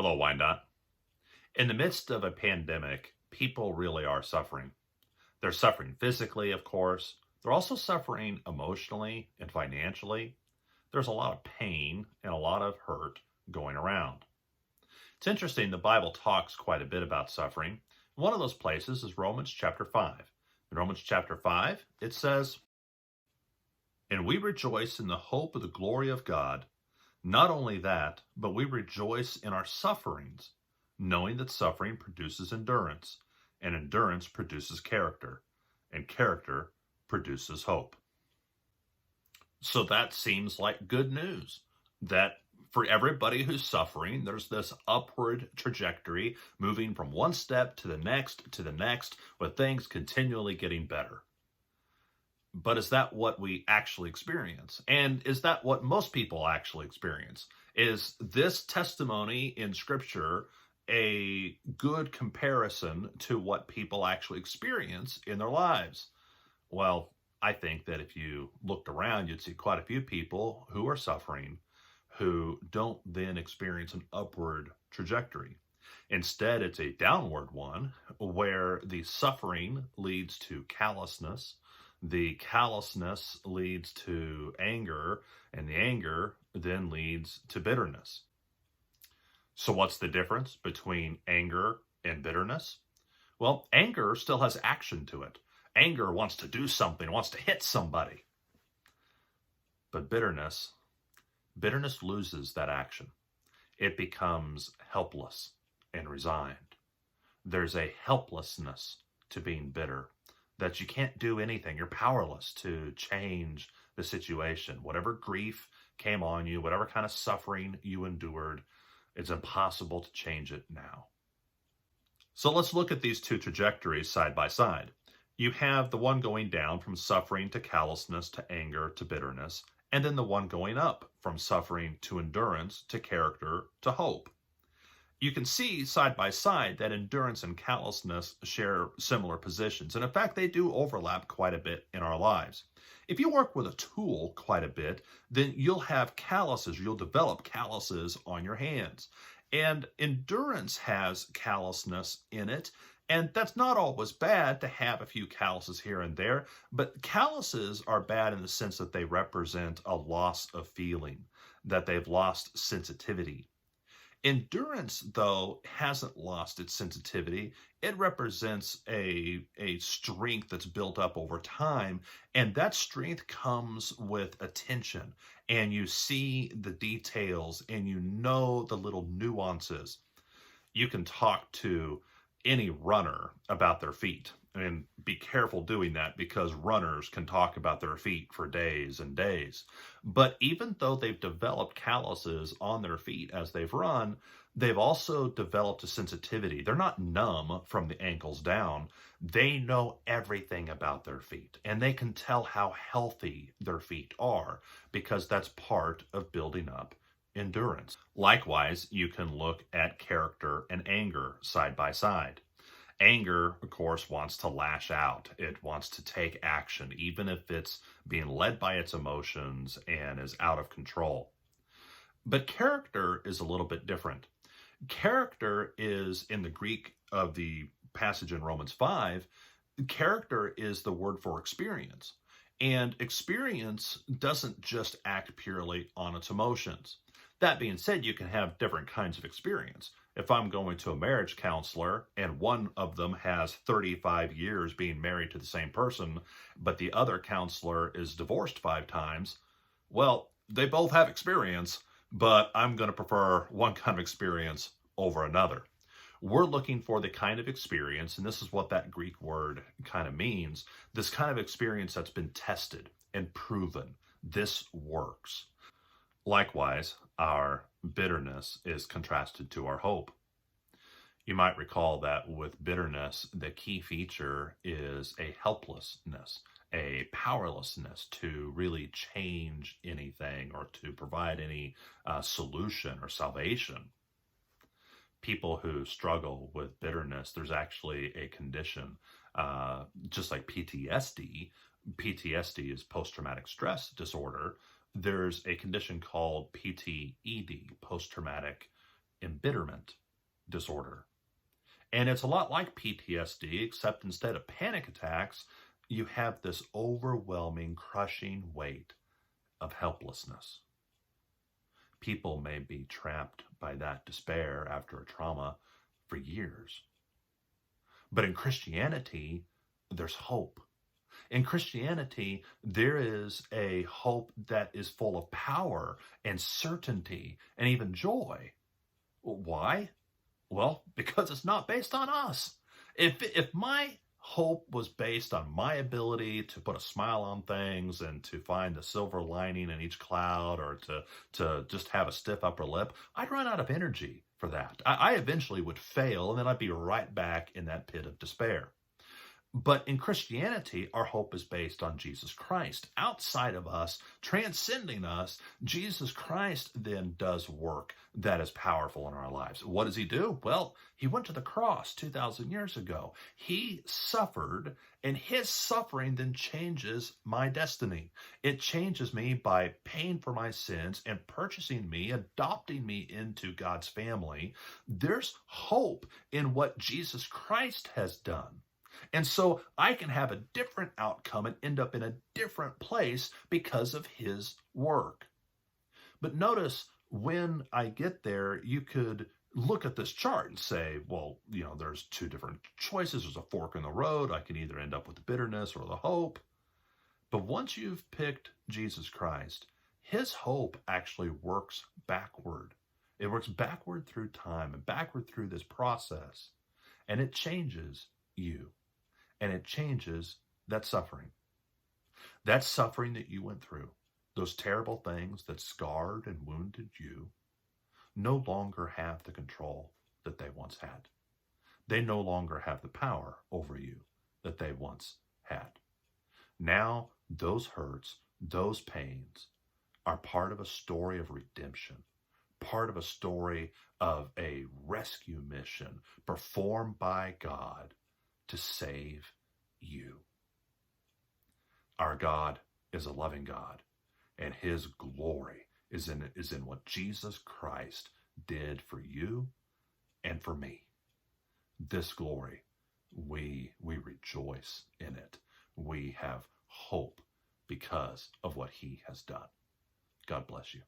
Hello, Wyandotte. In the midst of a pandemic, people really are suffering. They're suffering physically, of course. They're also suffering emotionally and financially. There's a lot of pain and a lot of hurt going around. It's interesting, the Bible talks quite a bit about suffering. One of those places is Romans chapter 5. In Romans chapter 5, it says, "And we rejoice in the hope of the glory of God. Not only that, but we rejoice in our sufferings, knowing that suffering produces endurance, and endurance produces character, and character produces hope." So that seems like good news, that for everybody who's suffering, there's this upward trajectory moving from one step to the next, with things continually getting better. But is that what we actually experience? And is that what most people actually experience? Is this testimony in Scripture a good comparison to what people actually experience in their lives? Well, I think that if you looked around, you'd see quite a few people who are suffering who don't then experience an upward trajectory. Instead, it's a downward one where the suffering leads to callousness, the callousness leads to anger, and the anger then leads to bitterness. So, what's the difference between anger and bitterness? Well, anger still has action to it. Anger wants to do something, wants to hit somebody. But bitterness loses that action. It becomes helpless and resigned. There's a helplessness to being bitter, that you can't do anything. You're powerless to change the situation. Whatever grief came on you, whatever kind of suffering you endured, it's impossible to change it now. So let's look at these two trajectories side by side. You have the one going down from suffering to callousness to anger to bitterness, and then the one going up from suffering to endurance to character to hope. You can see side by side that endurance and callousness share similar positions. And in fact, they do overlap quite a bit in our lives. If you work with a tool quite a bit, then you'll have calluses, you'll develop calluses on your hands. And endurance has callousness in it. And that's not always bad to have a few calluses here and there, but calluses are bad in the sense that they represent a loss of feeling, that they've lost sensitivity. Endurance, though, hasn't lost its sensitivity. It represents a strength that's built up over time, and that strength comes with attention, and you see the details, and you know the little nuances. You can talk to any runner about their feet. And be careful doing that, because runners can talk about their feet for days and days. But even though they've developed calluses on their feet as they've run, they've also developed a sensitivity. They're not numb from the ankles down. They know everything about their feet, and they can tell how healthy their feet are, because that's part of building up endurance. Likewise, you can look at character and anger side by side. Anger, of course, wants to lash out. It wants to take action, even if it's being led by its emotions and is out of control. But character is a little bit different. Character is, in the Greek of the passage in Romans 5, character is the word for experience. And experience doesn't just act purely on its emotions. That being said, you can have different kinds of experience. If I'm going to a marriage counselor and one of them has 35 years being married to the same person, but the other counselor is divorced 5 times, well, they both have experience, but I'm going to prefer one kind of experience over another. We're looking for the kind of experience, and this is what that Greek word kind of means, this kind of experience that's been tested and proven. This works. Likewise, our bitterness is contrasted to our hope. You might recall that with bitterness, the key feature is a helplessness, a powerlessness to really change anything or to provide any solution or salvation. People who struggle with bitterness, there's actually a condition, just like PTSD. PTSD is post-traumatic stress disorder. There's a condition called PTED, post-traumatic embitterment disorder. And it's a lot like PTSD, except instead of panic attacks, you have this overwhelming, crushing weight of helplessness. People may be trapped by that despair after a trauma for years. But in Christianity, there's hope. In Christianity, there is a hope that is full of power and certainty and even joy. Why? Well, because it's not based on us. If my hope was based on my ability to put a smile on things and to find the silver lining in each cloud, or to just have a stiff upper lip, I'd run out of energy for that. I eventually would fail, and then I'd be right back in that pit of despair. But in Christianity, our hope is based on Jesus Christ. Outside of us, transcending us, Jesus Christ then does work that is powerful in our lives. What does he do? Well, he went to the cross 2,000 years ago. He suffered, and his suffering then changes my destiny. It changes me by paying for my sins and purchasing me, adopting me into God's family. There's hope in what Jesus Christ has done. And so I can have a different outcome and end up in a different place because of his work. But notice, when I get there, you could look at this chart and say, well, there's two different choices. There's a fork in the road. I can either end up with the bitterness or the hope. But once you've picked Jesus Christ, his hope actually works backward. It works backward through time and backward through this process. And it changes you. And it changes that suffering. That suffering that you went through, those terrible things that scarred and wounded you, no longer have the control that they once had. They no longer have the power over you that they once had. Now, those hurts, those pains are part of a story of redemption, part of a story of a rescue mission performed by God to save you. Our God is a loving God, and his glory is in what Jesus Christ did for you and for me. This glory, we rejoice in it. We have hope because of what he has done. God bless you.